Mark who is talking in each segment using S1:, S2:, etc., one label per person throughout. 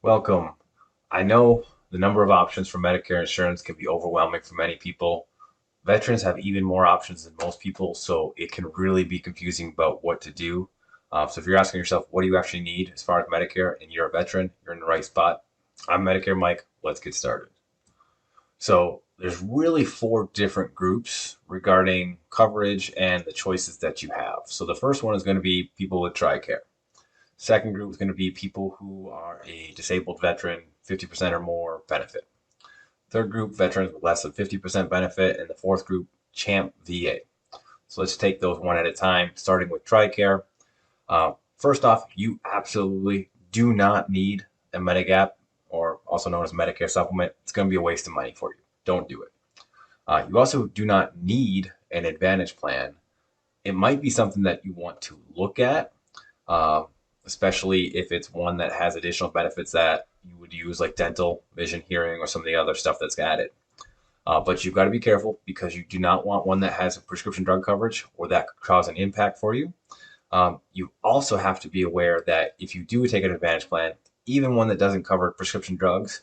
S1: Welcome. I know the number of options for Medicare insurance can be overwhelming for many people. Veterans have even more options than most people, so it can really be confusing about what to do. So if you're asking yourself, what do you actually need as far as Medicare, and you're a veteran, you're in the right spot. I'm Medicare Mike. Let's get started. So there's really four different groups regarding coverage and the choices that you have. So the first one is going to be people with TRICARE. Second group is going to be people who are a disabled veteran, 50% or more benefit. Third group, veterans with less than 50% benefit. And the fourth group, CHAMP VA. So let's take those one at a time, starting with TRICARE. First off, you absolutely do not need a Medigap, or also known as Medicare supplement. It's going to be a waste of money for you. Don't do it. You also do not need an Advantage plan. It might be something that you want to look at, uh, especially if it's one that has additional benefits that you would use, like dental, vision, hearing, or some of the other stuff that's added. But you've got to be careful because you do not want one that has a prescription drug coverage or that could cause an impact for you. You also have to be aware that if you do take an Advantage plan, even one that doesn't cover prescription drugs,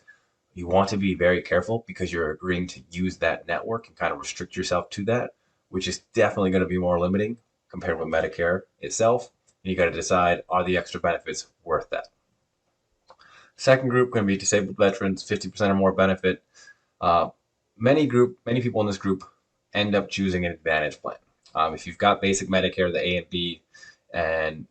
S1: you want to be very careful because you're agreeing to use that network and kind of restrict yourself to that, which is definitely going to be more limiting compared with Medicare itself. And you got to decide, are the extra benefits worth that? Second group going to be disabled veterans, 50% or more benefit. Uh, many people in this group end up choosing an Advantage plan. If you've got basic Medicare, the A and B, and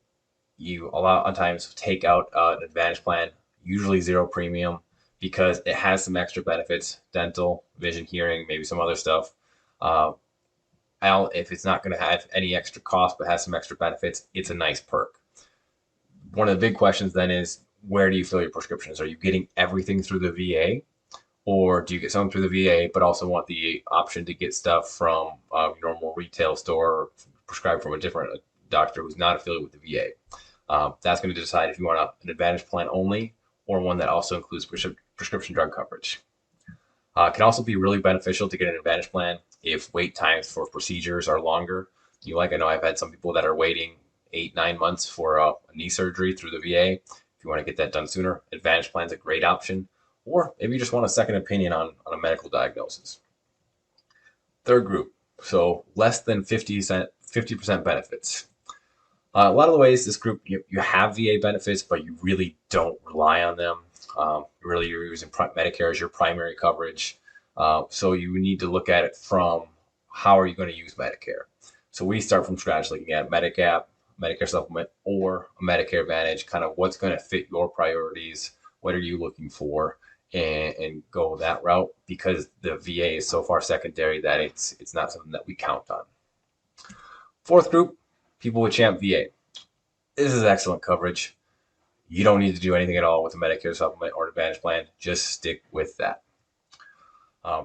S1: you a lot of times take out an Advantage plan, usually zero premium, because it has some extra benefits: dental, vision, hearing, maybe some other stuff. Uh, if it's not going to have any extra cost but has some extra benefits, it's a nice perk. One of the big questions then is, where do you fill your prescriptions? Are you getting everything through the VA, or do you get some through the VA but also want the option to get stuff from a normal retail store or prescribed from a different doctor who's not affiliated with the VA? That's going to decide if you want an Advantage plan only or one that also includes prescription drug coverage. It can also be really beneficial to get an Advantage plan if wait times for procedures are longer. I know I've had some people that are waiting 8, 9 months for a knee surgery through the VA. If you want to get that done sooner, Advantage plan is a great option. Or maybe you just want a second opinion on a medical diagnosis. Third group, so less than 50% benefits. A lot of the ways this group, you have VA benefits, but you really don't rely on them. Really, you're using Medicare as your primary coverage. So you need to look at it from, how are you going to use Medicare? So we start from scratch looking at Medigap, Medicare supplement, or a Medicare Advantage, kind of what's going to fit your priorities, what are you looking for, and go that route, because the VA is so far secondary that it's not something that we count on. Fourth group, people with CHAMP VA. This is excellent coverage. You don't need to do anything at all with a Medicare supplement or Advantage plan. Just stick with that.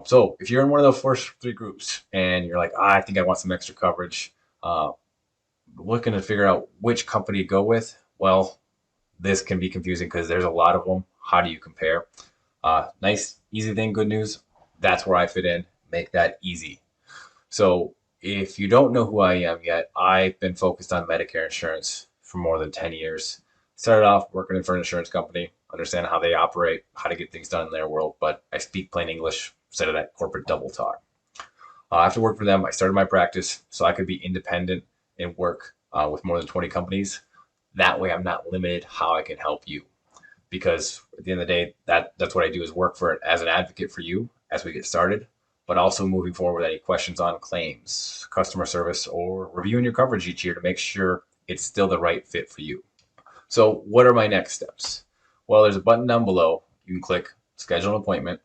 S1: So if you're in one of those first three groups and you're like, I think I want some extra coverage, looking to figure out which company to go with, well, this can be confusing because there's a lot of them. How do you compare? Nice, easy thing, good news. That's where I fit in. Make that easy. So if you don't know who I am yet, I've been focused on Medicare insurance for more than 10 years. Started off working for an insurance company, understand how they operate, how to get things done in their world, but I speak plain English instead of that corporate double talk. After working for them, I started my practice so I could be independent and work with more than 20 companies. That way, I'm not limited how I can help you. Because at the end of the day, that's what I do, is work for as an advocate for you as we get started, but also moving forward with any questions on claims, customer service, or reviewing your coverage each year to make sure it's still the right fit for you. So what are my next steps? Well, there's a button down below. You can click schedule an appointment.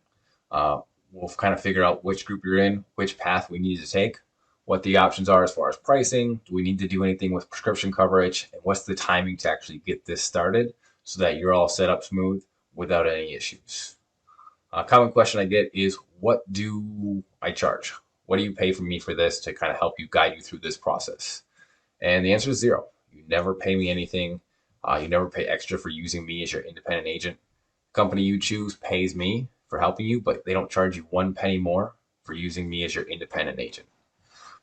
S1: We'll kind of figure out which group you're in, which path we need to take, what the options are as far as pricing. Do we need to do anything with prescription coverage? And what's the timing to actually get this started so that you're all set up smooth without any issues? A common question I get is, what do I charge? What do you pay for me for this to kind of help you, guide you through this process? And the answer is zero. You never pay me anything. You never pay extra for using me as your independent agent. The company you choose pays me for helping you, but they don't charge you one penny more for using me as your independent agent.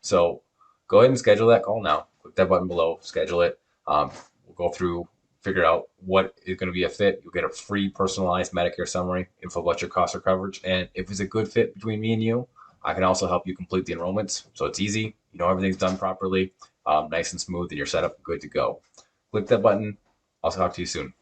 S1: So go ahead and schedule that call now. Click that button below, schedule it. We'll go through figure out what is going to be a fit. You'll get a free personalized Medicare summary, info about your cost of coverage. And if it's a good fit between me and you, I can also help you complete the enrollments. So it's easy. You know, everything's done properly, nice and smooth, and you're set up good to go. Click that button. I'll talk to you soon.